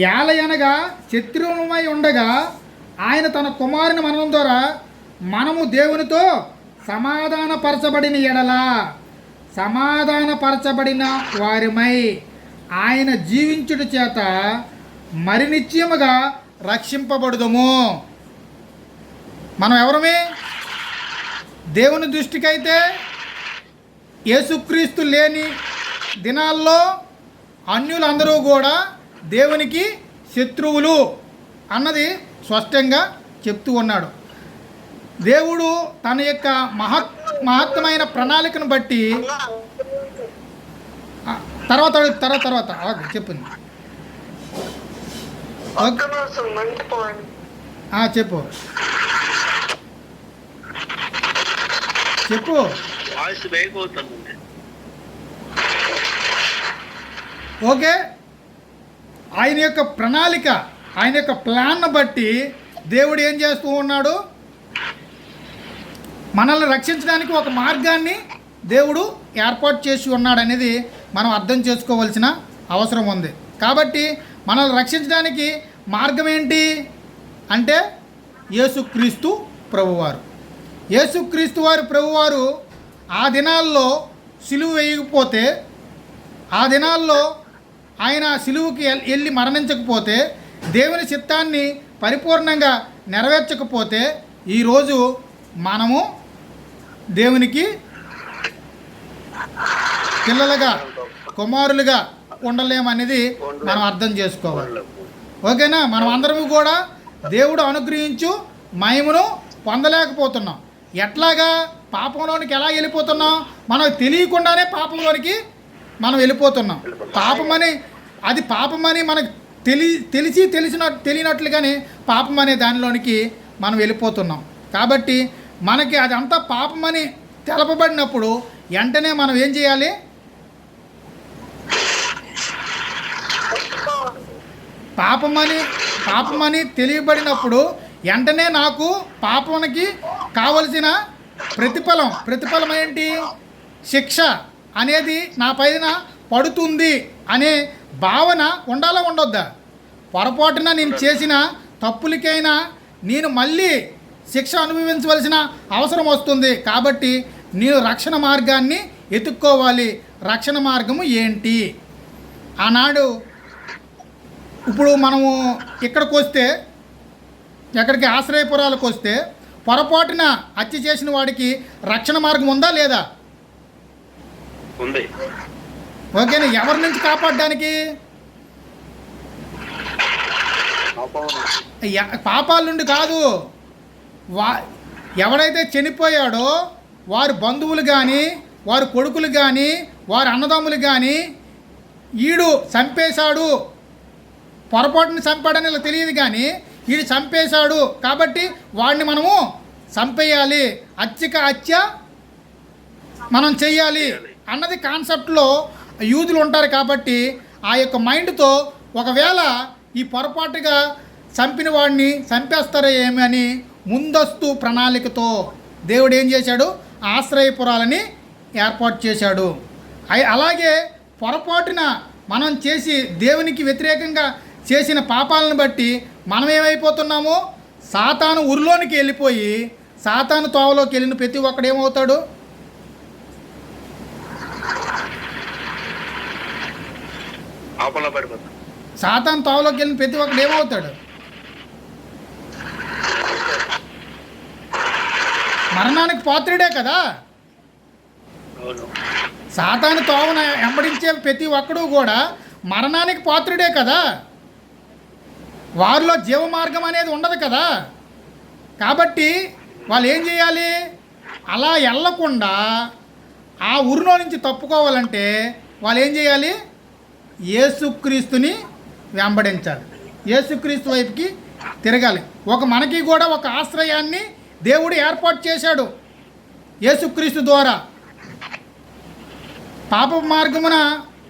యాలయనగా శత్రువులమై ఉండగా ఆయన తన కుమారుని మరణం ద్వారా మనము దేవునితో సమాధానపరచబడిన సమాధానపరచబడిన వారిమై ఆయన జీవించుట చేత మరి నిశ్చయముగా రక్షింపబడుదము. మనం ఎవరమే? దేవుని దృష్టికైతే యేసుక్రీస్తు లేని దినాల్లో అన్యులందరూ కూడా దేవునికి శత్రువులు అన్నది స్పష్టంగా చెప్తూ ఉన్నాడు. దేవుడు తన యొక్క మహత్తమైన ప్రణాళికను బట్టి తర్వాత చెప్పింది. చెప్పు ఓకే. ఆయన యొక్క ప్రణాళిక, ఆయన యొక్క ప్లాన్ను బట్టి దేవుడు ఏం చేస్తూ ఉన్నాడు? మనల్ని రక్షించడానికి ఒక మార్గాన్ని దేవుడు ఏర్పాటు చేసి ఉన్నాడనేది మనం అర్థం చేసుకోవాల్సిన అవసరం ఉంది. కాబట్టి మనల్ని రక్షించడానికి మార్గం ఏంటి అంటే యేసుక్రీస్తు ప్రభువారు. యేసుక్రీస్తు వారి ప్రభువారు ఆ దినాల్లో సిలువ వేయకపోతే, ఆ దినాల్లో ఆయన సిలువుకి వెళ్ళి మరణించకపోతే, దేవుని చిత్తాన్ని పరిపూర్ణంగా నెరవేర్చకపోతే ఈరోజు మనము దేవునికి పిల్లలుగా, కుమారులుగా ఉండలేమనేది మనం అర్థం చేసుకోవాలి. ఓకేనా? మనం అందరము కూడా దేవుడు అనుగ్రహించు మహిమను పొందలేకపోతున్నాం. ఎట్లాగా? పాపంలోనికి ఎలా వెళ్ళిపోతున్నాం? మనకు తెలియకుండానే పాపంలోనికి మనం వెళ్ళిపోతున్నాం. అది పాపమని మనకు తెలియనట్లుగానే పాపం అనే దానిలోనికి మనం వెళ్ళిపోతున్నాం. కాబట్టి మనకి అదంతా పాపమని తెలపబడినప్పుడు వెంటనే మనం ఏం చేయాలి? పాపమని తెలియబడినప్పుడు వెంటనే నాకు పాపానికి కావలసిన ప్రతిఫలం ఏంటి? శిక్ష అనేది నా పైన పడుతుంది అనే భావన ఉండాలా ఉండొద్దా? పొరపాటున నేను చేసిన తప్పులకైనా నేను మళ్ళీ శిక్ష అనుభవించవలసిన అవసరం వస్తుంది. కాబట్టి నేను రక్షణ మార్గాన్ని ఎత్తుక్కోవాలి. రక్షణ మార్గము ఏంటి? ఆనాడు ఇప్పుడు మనము ఇక్కడికి వస్తే, ఎక్కడికి ఆశ్రయపురాలకు వస్తే పొరపాటున హత్య చేసిన వాడికి రక్షణ మార్గం ఉందా లేదా? ఉంది. ఓకేనా? ఎవరి నుంచి కాపాడడానికి? పాపాల నుండి కాదు. ఎవడైతే చనిపోయాడో వారి బంధువులు కానీ, వారి కొడుకులు కానీ, వారి అన్నదమ్ములు కానీ ఈడు చంపేశాడు, పొరపాటుని చంపాడని ఇలా తెలియదు కానీ ఈడు చంపేశాడు కాబట్టి వాడిని మనము చంపేయాలి, హత్య మనం చెయ్యాలి అన్నది కాన్సెప్ట్లో యూదులు ఉంటారు. కాబట్టి ఆ యొక్క మైండ్తో ఒకవేళ ఈ పొరపాటుగా చంపిన వాడిని చంపేస్తారో ఏమి అని ముందస్తు ప్రణాళికతో దేవుడు ఏం చేశాడు? ఆశ్రయపురాలని ఏర్పాటు చేశాడు. అలాగే పొరపాటున మనం చేసి దేవునికి వ్యతిరేకంగా చేసిన పాపాలను బట్టి మనం ఏమైపోతున్నామో సాతాను ఉరిలోనికి వెళ్ళిపోయి, సాతాను తోవలోకి వెళ్ళిన ప్రతి ఒక్కడు ఏమవుతాడు? సాతాను తోవలోకి వెళ్ళిన ప్రతి ఒక్కడు ఏమవుతాడు? మరణానికి పాత్రుడే కదా. సాతాను తోవన వెంబడించే ప్రతి ఒక్కడు కూడా మరణానికి పాత్రుడే కదా. వారిలో జీవ మార్గం అనేది ఉండదు కదా. కాబట్టి వాళ్ళు ఏం చేయాలి? అలా వెళ్ళకుండా ఆ ఊరిలో నుంచి తప్పుకోవాలంటే వాళ్ళు ఏం చేయాలి? యేసుక్రీస్తుని వెంబడించాలి, యేసుక్రీస్తు వైపుకి తిరగాలి. మనకి కూడా ఒక ఆశ్రయాన్ని దేవుడు ఏర్పాటు చేశాడు యేసుక్రీస్తు ద్వారా. పాప మార్గమున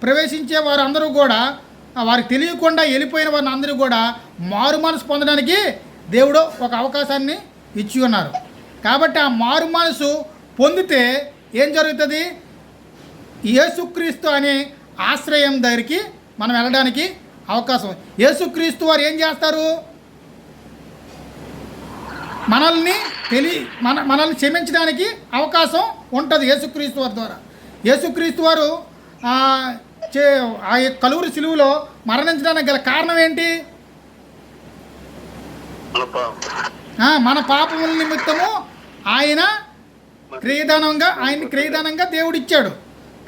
ప్రవేశించే వారందరూ కూడా, వారికి తెలియకుండా వెళ్ళిపోయిన వారిని అందరూ కూడా మారు మనసు పొందడానికి దేవుడు ఒక అవకాశాన్ని ఇచ్చి ఉన్నారు. కాబట్టి ఆ మారు మనసు పొందితే ఏం జరుగుతుంది? యేసుక్రీస్తు అనే ఆశ్రయం దగ్గరికి మనం వెళ్ళడానికి అవకాశం. యేసుక్రీస్తు వారు ఏం చేస్తారు? మనల్ని క్షమించడానికి అవకాశం ఉంటుంది యేసుక్రీస్తు వారి ద్వారా. యేసుక్రీస్తు వారు ఆ కలువరి సిలువలో మరణించడానికి గల కారణం ఏంటి? మన పాపముల నిమిత్తము ఆయన క్రయదానంగా దేవుడు ఇచ్చాడు.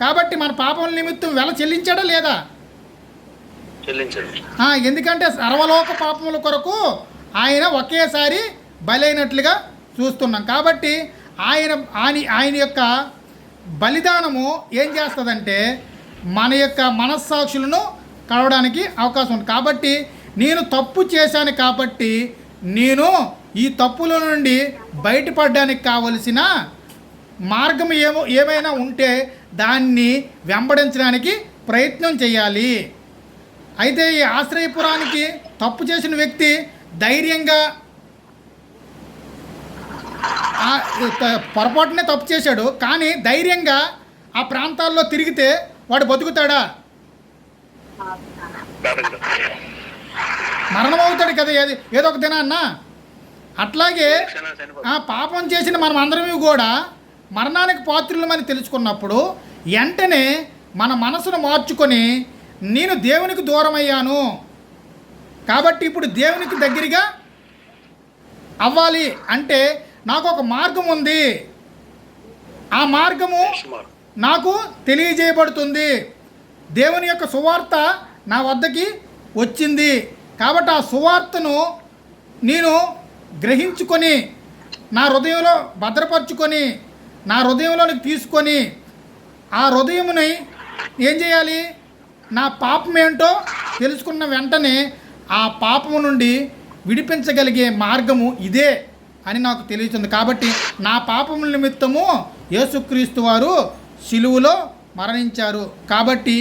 కాబట్టి మన పాపముల నిమిత్తం వెల చెల్లించాడా లేదా? చెల్లించాడు. ఎందుకంటే సర్వలోక పాపముల కొరకు ఆయన ఒకేసారి బలైనట్లుగా చూస్తున్నాం. కాబట్టి ఆయన యొక్క బలిదానము ఏం చేస్తుందంటే మన యొక్క మనస్సాక్షులను కలవడానికి అవకాశం ఉంది. కాబట్టి నేను తప్పు చేశాను, కాబట్టి నేను ఈ తప్పుల నుండి బయటపడడానికి కావలసిన మార్గం ఏమైనా ఉంటే దాన్ని వెంబడించడానికి ప్రయత్నం చేయాలి. అయితే ఈ ఆశ్రయపురానికి తప్పు చేసిన వ్యక్తి ధైర్యంగా, పొరపాటునే తప్పు చేశాడు కానీ ధైర్యంగా ఆ ప్రాంతాల్లో తిరిగితే వాడు బతుకుతాడా? మరణం అవుతాడు కదా ఏదో ఒక దినాన్న. అట్లాగే పాపం చేసిన మనం అందరం కూడా మరణానికి పాత్రులమని తెలుసుకున్నప్పుడు వెంటనే మన మనసును మార్చుకొని నేను దేవునికి దూరం అయ్యాను కాబట్టి ఇప్పుడు దేవునికి దగ్గరగా అవ్వాలి అంటే నాకు ఒక మార్గం ఉంది, ఆ మార్గము నాకు తెలియజేయబడుతుంది. దేవుని యొక్క సువార్త నా వద్దకి వచ్చింది కాబట్టి ఆ సువార్తను నేను గ్రహించుకొని నా హృదయంలో భద్రపరుచుకొని నా హృదయంలోనికి తీసుకొని ఆ హృదయముని ఏం చేయాలి? నా పాపం ఏంటో తెలుసుకున్న వెంటనే ఆ పాపము నుండి విడిపించగలిగే మార్గము ఇదే అని నాకు తెలుస్తుంది. కాబట్టి నా పాపముల నిమిత్తము యేసుక్రీస్తు వారు శిలువలో మరణించారు. కాబట్టి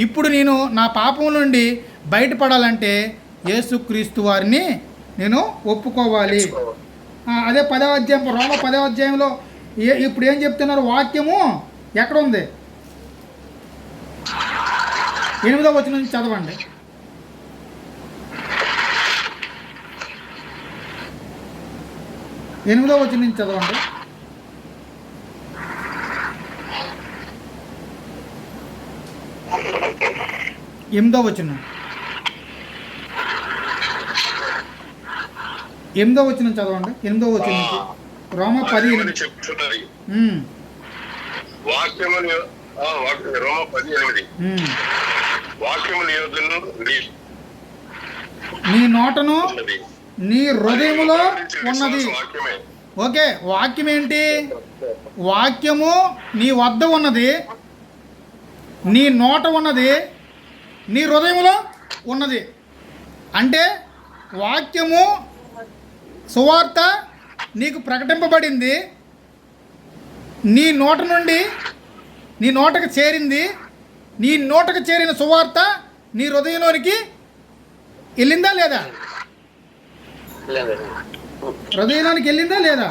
ఇప్పుడు నేను నా పాపం నుండి బయటపడాలంటే యేసుక్రీస్తు వారిని నేను ఒప్పుకోవాలి. అదే 10వ అధ్యాయం రోమ 10వ అధ్యాయంలో ఇప్పుడు ఏం చెప్తున్నారు? వాక్యము ఎక్కడ ఉంది? 8వ వచనం నుంచి చదవండి. 8వ వచనం నుంచి చదవండి. ఎనిమిదో వచనం చదవండి. 8వ వచనం నుంచి రోమ 10:8 చెప్తున్నది. వాక్యములు రోమ 10:8 వాక్యము నీ నోటను నీ హృదయములో ఉన్నది. ఓకే, వాక్యం ఏంటి? వాక్యము నీ వద్ద ఉన్నది, నీ నోట ఉన్నది, నీ హృదయంలో ఉన్నది. అంటే వాక్యము సువార్త నీకు ప్రకటింపబడింది, నీ నోట నుండి నీ నోటకు చేరింది, నీ నోటకు చేరిన సువార్త నీ హృదయంలోనికి వెళ్ళిందా లేదా? హృదయంలోనికి వెళ్ళిందా లేదా?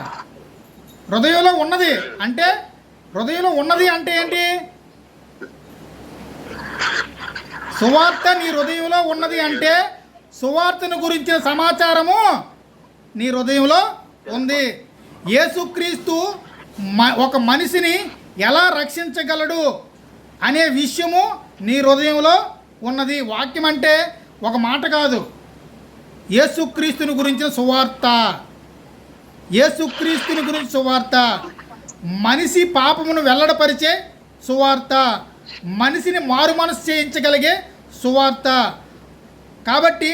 హృదయంలో ఉన్నది అంటే ఏంటి? సువార్త నీ హృదయంలో ఉన్నది అంటే సువార్తను గురించిన సమాచారము నీ హృదయంలో ఉంది. యేసుక్రీస్తు ఒక మనిషిని ఎలా రక్షించగలడు అనే విషయము నీ హృదయంలో ఉన్నది. వాక్యం అంటే ఒక మాట కాదు, యేసుక్రీస్తుని గురించిన సువార్త. యేసుక్రీస్తుని గురించి సువార్త, మనిషి పాపమును వెల్లడపరిచే సువార్త, మనిషిని మారు మనసు చేయించగలిగే సువార్త. కాబట్టి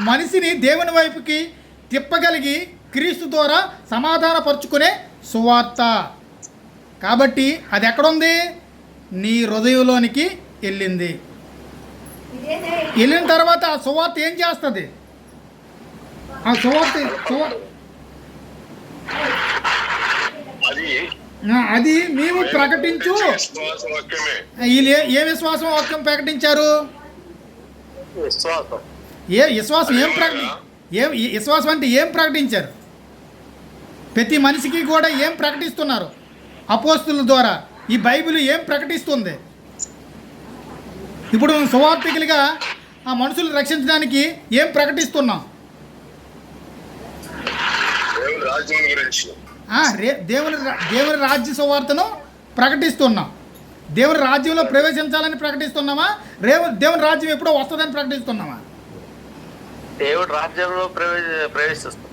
మనిషిని దేవుని వైపుకి తిప్పగలిగి క్రీస్తు ద్వారా సమాధానపరుచుకునే సువార్త. కాబట్టి అది ఎక్కడుంది? నీ హృదయంలోనికి వెళ్ళింది. వెళ్ళిన తర్వాత ఆ సువార్త ఏం చేస్తుంది? ఆ అది అది మేము ప్రకటించు. విశ్వాస వాక్యమే. వీళ్ళు ఏ విశ్వాసం వాక్యం ప్రకటించారు? విశ్వాసం. ఏ విశ్వాసం విశ్వాసం అంటే ఏం ప్రకటించారు? ప్రతి మనిషికి కూడా ఏం ప్రకటిస్తున్నారు? అపోస్తుల ద్వారా ఈ బైబిల్ ఏం ప్రకటిస్తుంది? ఇప్పుడు సువార్థికులుగా ఆ మనుషులు రక్షించడానికి ఏం ప్రకటిస్తున్నాం? దేవుని రాజ్యం గురించి, దేవుని రాజ్య సువార్తను ప్రకటిస్తున్నాం. దేవుని రాజ్యంలో ప్రవేశించాలని ప్రకటిస్తున్నామా? దేవుని రాజ్యం ఎప్పుడో వస్తుందని ప్రకటిస్తున్నామా? దేవుడు రాజ్యంలో ప్రవేశిస్తాం.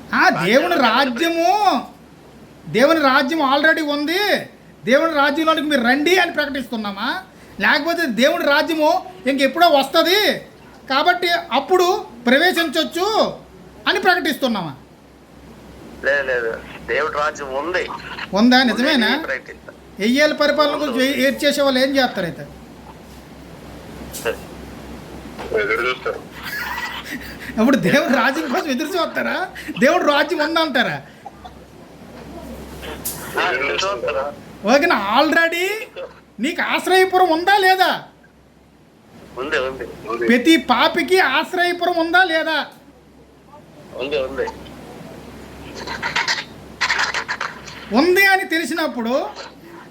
దేవుని రాజ్యం ఆల్రెడీ ఉంది, దేవుని రాజ్యంలోనికి మీరు రండి అని ప్రకటిస్తున్నామా? లేకపోతే దేవుని రాజ్యము ఇంకెప్పుడో వస్తుంది కాబట్టి అప్పుడు ప్రవేశించవచ్చు అని ప్రకటిస్తున్నామా? లేదు, దేవుడి రాజ్యం ఉందా? నిజమేనా? వెయ్యేళ్ళ పరిపాలన గురించి ఏడ్ చేసే వాళ్ళు ఏం చేస్తారు అయితే? ఎదురు చూస్తారు. అప్పుడు దేవుడు రాజ్యం కోసం ఎదురు చూస్తారా? దేవుడు రాజ్యం ఉందంటారా? ఓకేనా? ఆల్రెడీ నీకు ఆశ్రయపురం ఉందా లేదా? ఉంది. ప్రతి పాపికి ఆశ్రయపురం ఉందా లేదా? ఉంది అని తెలిసినప్పుడు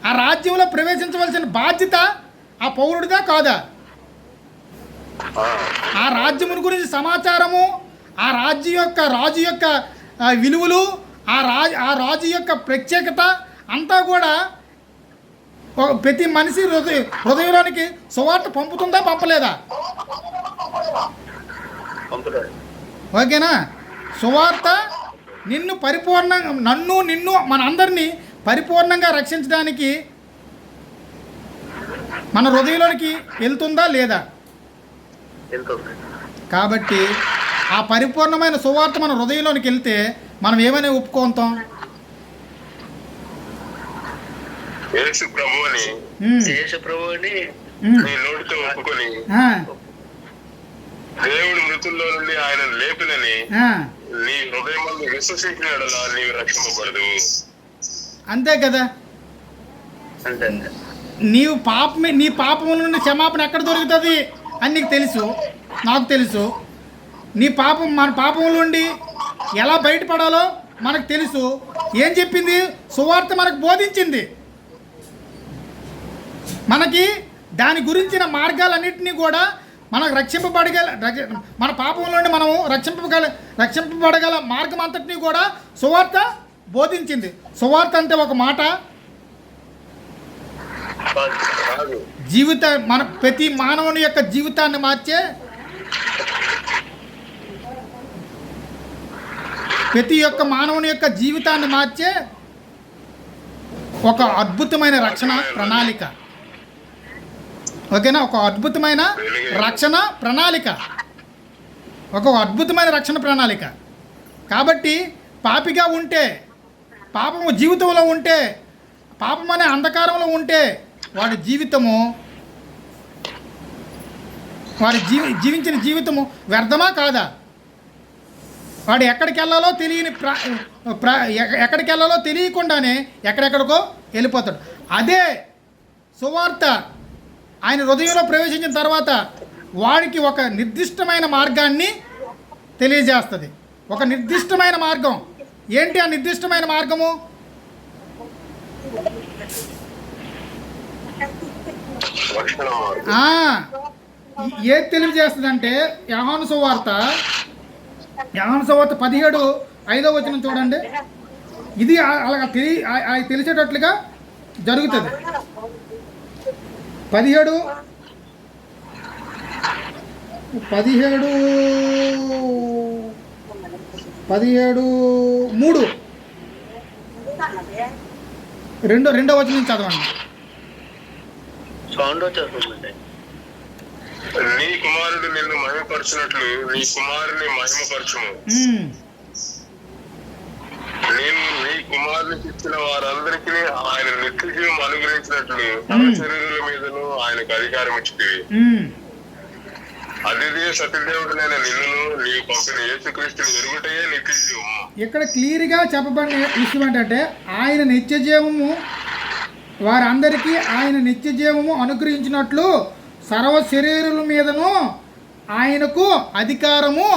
ఆ రాజ్యంలో ప్రవేశించవలసిన బాధ్యత ఆ పౌరుడిదా కాదా? ఆ రాజ్యముని గురించి సమాచారము, ఆ రాజు యొక్క విలువలు, ఆ రాజు యొక్క ప్రత్యేకత అంతా కూడా ప్రతి మనిషి హృదయంలోనికి సువార్త పంపుతుందా పంపలేదా? ఓకేనా? సువార్త నిన్ను మన అందరినీ పరిపూర్ణంగా రక్షించడానికి మన హృదయంలోనికి వెళ్తుందా లేదా? కాబట్టి ఆ పరిపూర్ణమైన సువార్త మన హృదయంలోనికి వెళ్తే మనం ఏమని ఒప్పుకుంటాం? యేసు ప్రభువుని నీ నోటితో ఒప్పుకొని దేవుడి మృతుల్లో నుండి ఆయన లేపినని నీ హృదయం విశ్వసించిన యెడల నీవు రక్షింపబడదు. అంతే కదా? నీ పాపముల నుండి క్షమాపణ ఎక్కడ దొరుకుతుంది అని నీకు తెలుసు, నాకు తెలుసు. మన పాపముల నుండి ఎలా బయటపడాలో మనకు తెలుసు. ఏం చెప్పింది? సువార్త మనకు బోధించింది. మనకి దాని గురించిన మార్గాలన్నింటినీ కూడా మనకు మన పాపం నుండి మనము రక్షింపబడగల మార్గం అంతటినీ కూడా సువార్త బోధించింది. సువార్త అంటే ఒక మాట, మన ప్రతి మానవుని యొక్క జీవితాన్ని మార్చే, మానవుని యొక్క జీవితాన్ని మార్చే ఒక అద్భుతమైన రక్షణ ప్రణాళిక. ఓకేనా? ఒక అద్భుతమైన రక్షణ ప్రణాళిక. కాబట్టి పాపిగా ఉంటే, పాపము జీవితంలో ఉంటే, పాపం అనే అంధకారంలో ఉంటే వాడి జీవించిన జీవితము వ్యర్థమా కాదా? వాడు ఎక్కడికి వెళ్ళాలో తెలియకుండానే ఎక్కడెక్కడికో వెళ్ళిపోతాడు. అదే సువార్త ఆయన హృదయంలో ప్రవేశించిన తర్వాత వాడికి ఒక నిర్దిష్టమైన మార్గాన్ని తెలియజేస్తుంది. ఒక నిర్దిష్టమైన మార్గం. ఏంటి ఆ నిర్దిష్టమైన మార్గము? ఏది తెలియజేస్తుందంటే యోహాను సువార్త 17:5 చూడండి. ఇది అలాగ తెలిసేటట్లుగా జరుగుతుంది. 17:3 రెండో వచనం చదవండి. నీ కుమారుడు నిన్ను మహిమపరచునట్లు నీ కుమారుని మహిమపరచుము. నేను నీ కుమారునికి ఇచ్చిన వారందరికీ ఆయన నిత్య జీవం అనుగ్రహించినట్లు తన శరీరుల మీదను ఆయనకు అధికారం ఇచ్చింది. అదిదే సత్యదేవుడైన నిన్నును నీ పంపిన యేసుక్రీస్తుని ఎరుగుటయే నిత్య జీవము. ఇక్కడ క్లియర్గా చెప్పబడిన విషయం ఏంటంటే ఆయన నిత్య జీవము వారందరికీ ఆయన నిత్య జీవము అనుగ్రహించినట్లు సర్వ శరీరుల మీదను ఆయనకు అధికారము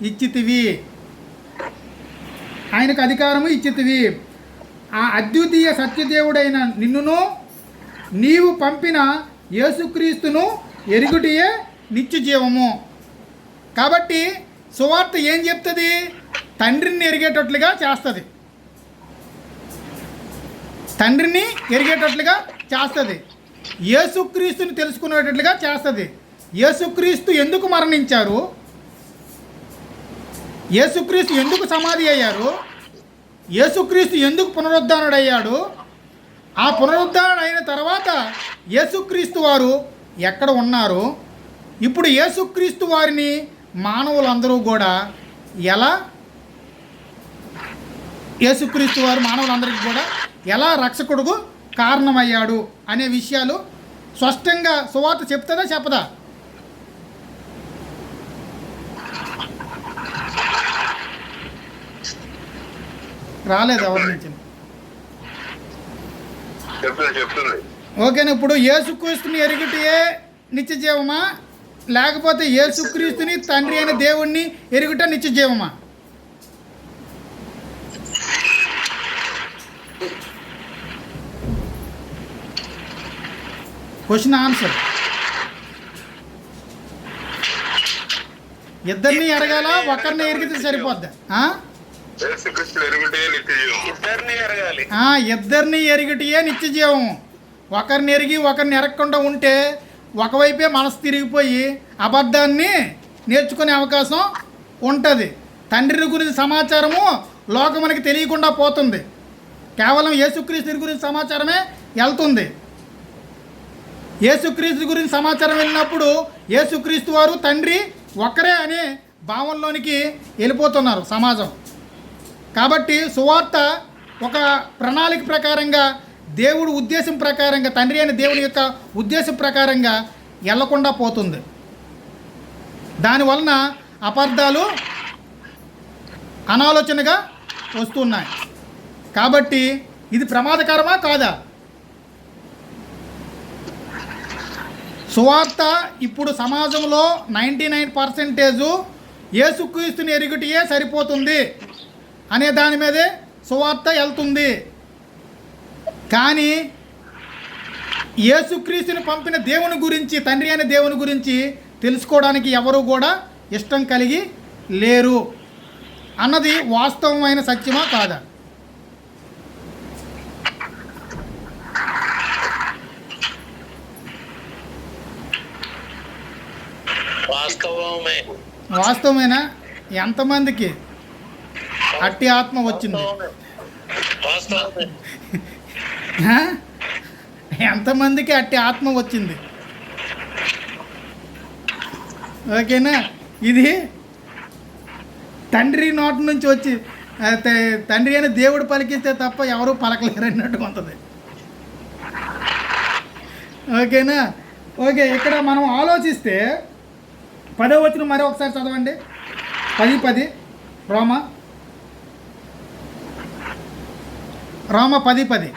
ఇచ్చితివి. ఆయనకు అధికారము ఇచ్చితివి. ఆ అద్వితీయ సత్యదేవుడైన నిన్నును నీవు పంపిన యేసుక్రీస్తును ఎరుగుటియే నిత్య జీవము. కాబట్టి సువార్త ఏం చెప్తుంది? తండ్రిని ఎరిగేటట్లుగా చేస్తుంది. తండ్రిని ఎరిగేటట్లుగా చేస్తుంది. యేసుక్రీస్తుని తెలుసుకునేటట్లుగా చేస్తుంది. యేసుక్రీస్తు ఎందుకు మరణించారు? యేసుక్రీస్తు ఎందుకు సమాధి అయ్యారు? యేసుక్రీస్తు ఎందుకు పునరుద్ధరణుడయ్యాడు? ఆ పునరుద్ధరణ అయిన తర్వాత యేసుక్రీస్తు వారు ఎక్కడ ఉన్నారు? ఇప్పుడు యేసుక్రీస్తు వారిని మానవులందరూ కూడా ఎలా యేసుక్రీస్తు వారు మానవులందరికీ కూడా ఎలా రక్షకుడుకు కారణమయ్యాడు అనే విషయాలు స్పష్టంగా సువార్త చెప్తుందా చెప్పదా? రాలేదు ఎవరి నుంచి. చెప్తుంది. ఓకేనా? ఇప్పుడు యేసుక్రీస్తుని ఎరుగుటయే నిత్య జీవమా, లేకపోతే యేసుక్రీస్తుని తండ్రి అయిన దేవుణ్ణి ఎరుగుట నిత్య జీవమా? Question answer. ఇద్దరిని ఎరగాల, ఒకరిని ఎరిగితే సరిపోద్దా? ఇద్దరిని ఎరిగిటయే నిత్య జీవం. ఒకరిని ఎరిగి ఒకరిని ఎరగకుండా ఉంటే ఒకవైపే మనసు తిరిగిపోయి అబద్ధాన్ని నేర్చుకునే అవకాశం ఉంటుంది. తండ్రి గురించి సమాచారము లోకమునకి తెలియకుండా పోతుంది. కేవలం యేసుక్రీస్తు గురించి సమాచారమే వెళ్తుంది. యేసుక్రీస్తు గురించి సమాచారం వెళ్ళినప్పుడు యేసుక్రీస్తు వారు తండ్రి ఒక్కరే అనే భావంలోనికి వెళ్ళిపోతున్నారు సమాజం. కాబట్టి సువార్త ఒక ప్రణాళిక ప్రకారంగా, దేవుడు ఉద్దేశం ప్రకారంగా, తండ్రి అయిన దేవుని యొక్క ఉద్దేశం ప్రకారంగా వెళ్ళకుండా పోతుంది. దానివలన అపార్థాలు అనాలోచనగా వస్తున్నాయి. కాబట్టి ఇది ప్రమాదకరమా కాదా? సువార్త ఇప్పుడు సమాజంలో 99% యేసుక్రీస్తుని ఎరుగుటియే సరిపోతుంది అనే దాని మీదే సువార్త వెళ్తుంది. కానీ యేసుక్రీస్తుని పంపిన దేవుని గురించి, తండ్రి అయిన దేవుని గురించి తెలుసుకోవడానికి ఎవరు కూడా ఇష్టం కలిగి లేరు అన్నది వాస్తవమైన సత్యమా కాదా? వాస్తవమేనా? ఎంతమందికి అట్టి ఆత్మ వచ్చింది? ఎంతమందికి అట్టి ఆత్మ వచ్చింది? ఓకేనా? ఇది తండ్రి నోటి నుంచి వచ్చి తండ్రి అయిన దేవుడు పలికిస్తే తప్ప ఎవరు పలకలేరు అన్నట్టు ఉంటుంది. ఓకేనా? ఓకే, ఇక్కడ మనం ఆలోచిస్తే 10వ వచనం మరి ఒకసారి చదవండి. 10:10 రోమ 10:10.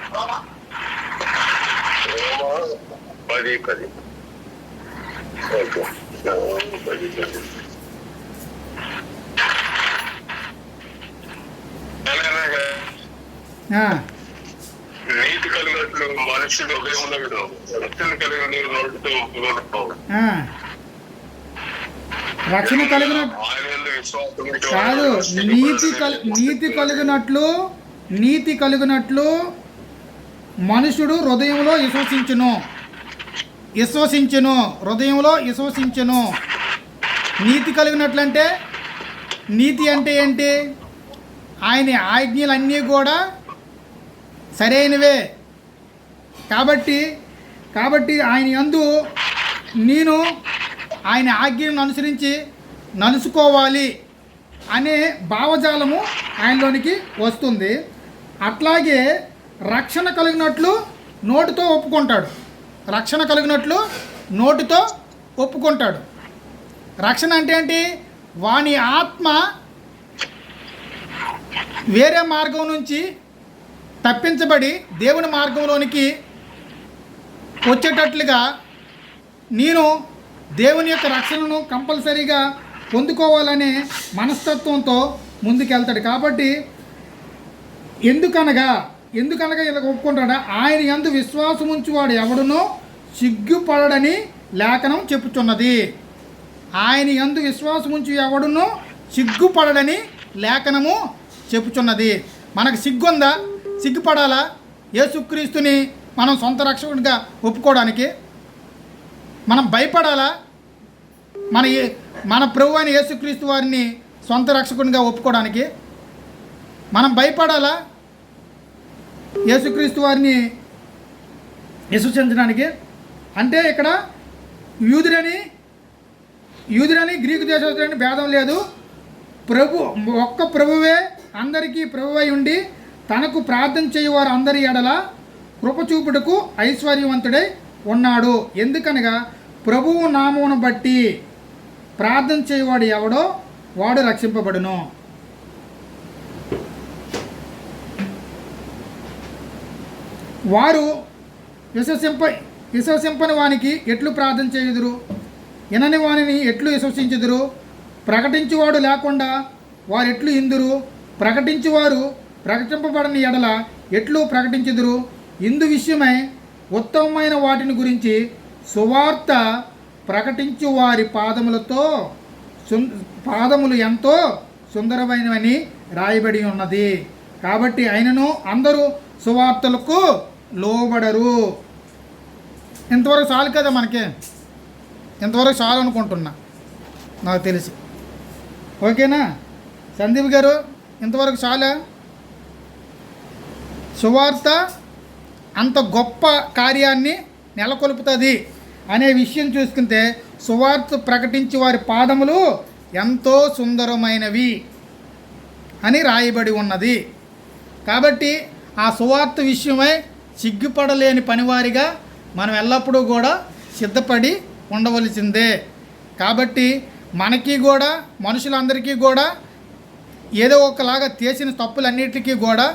నీతి కలిగినట్లు మనుషుడు హృదయములో రక్షణ కలిగిన నోటితో ఒప్పుకొనకపోవు. రక్షణ కలిగిన కాదు, నీతి కలిగినట్లు మనుషుడు హృదయంలో విశ్వసించును. హృదయంలో విశ్వసించును. నీతి కలిగినట్లంటే, నీతి అంటే ఏంటి? ఆయన ఆజ్ఞలన్నీ కూడా సరైనవే. కాబట్టి ఆయన యందు నేను ఆయన ఆజ్ఞలను అనుసరించి నడుచుకోవాలి అనే భావజాలము ఆయనలోనికి వస్తుంది. అట్లాగే రక్షణ కలిగినట్లు నోటితో ఒప్పుకుంటాడు. రక్షణ అంటే ఏంటి? వాని ఆత్మ వేరే మార్గం నుంచి తప్పించబడి దేవుని మార్గంలోనికి వచ్చేటట్లుగా నేను దేవుని యొక్క రక్షణను కంపల్సరీగా పొందుకోవాలనే మనస్తత్వంతో ముందుకెళ్తాడు. కాబట్టి ఎందుకనగా ఇలా ఒప్పుకుంటాడా? ఆయన యందు విశ్వాసం ఉంచువాడు ఎవడునో సిగ్గుపడడని లేఖనం చెప్పుచున్నది. ఆయన యందు విశ్వాసం ఉంచి ఎవడునో సిగ్గుపడడని లేఖనము చెప్పుచున్నది. మనకు సిగ్గుందా? సిగ్గుపడాలా? యేసుక్రీస్తుని మనం సొంత రక్షకుడిగా ఒప్పుకోవడానికి మనం భయపడాలా? మన ప్రభు అయిన యేసుక్రీస్తు వారిని సొంత రక్షకునిగా ఒప్పుకోవడానికి మనం భయపడాలా? యేసుక్రీస్తు వారిని విశ్వసించడానికి అంటే ఇక్కడ యూదుడని గ్రీకు దేశస్తుడని భేదం లేదు. ఒక్క ప్రభువే అందరికీ ప్రభువై ఉండి తనకు ప్రార్థన చేయువారు అందరి ఎడల కృపచూపుటకు ఐశ్వర్యవంతుడై ఉన్నాడు. ఎందుకనగా ప్రభువు నామమును బట్టి ప్రార్థన చేయవాడు ఎవడో వాడు రక్షింపబడును. వారు విశ్వసింపని వానికి ఎట్లు ప్రార్థన చేయుదురు? వినని వానిని ఎట్లు విశ్వసించుదురు? ప్రకటించువాడు లేకుండా వారు ఎట్లు ఇందురు? ప్రకటించువారు ప్రకటింపబడని ఎడల ఎట్లు ప్రకటించుదురు? ఇందు విషయమై ఉత్తమమైన వాటిని గురించి సువార్త ప్రకటించు వారి పాదములు ఎంతో సుందరమైనవని రాయబడి ఉన్నది. కాబట్టి ఆయనను అందరూ సువార్తలకు లోబడరు. ఇంతవరకు చాలు కదా మనకి, ఇంతవరకు చాలు అనుకుంటున్నా నాకు తెలిసి. ఓకేనా సందీప్ గారు? ఇంతవరకు చాలా. సువార్త అంత గొప్ప కార్యాన్ని నెలకొల్పుతుంది అనే విషయం చూసుకుంటే సువార్త ప్రకటించి వారి పాదములు ఎంతో సుందరమైనవి అని రాయబడి ఉన్నది. కాబట్టి ఆ సువార్త విషయమై సిగ్గుపడలేని పనివారిగా మనం ఎల్లప్పుడూ కూడా సిద్ధపడి ఉండవలసిందే. కాబట్టి మనకి కూడా మనుషులందరికీ కూడా ఏదో ఒకలాగా చేసిన తప్పులన్నిటికీ కూడా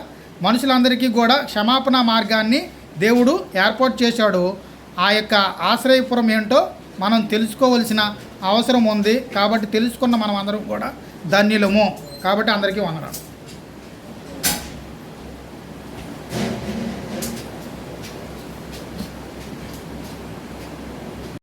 మనుషులందరికీ కూడా క్షమాపణ మార్గాన్ని దేవుడు ఏర్పాటు చేశాడు. ఆ యొక్క ఆశ్రయపురం ఏంటో మనం తెలుసుకోవలసిన అవసరం ఉంది. కాబట్టి తెలుసుకున్న మనం అందరం కూడా ధన్యులము. కాబట్టి అందరికీ వందనాలు.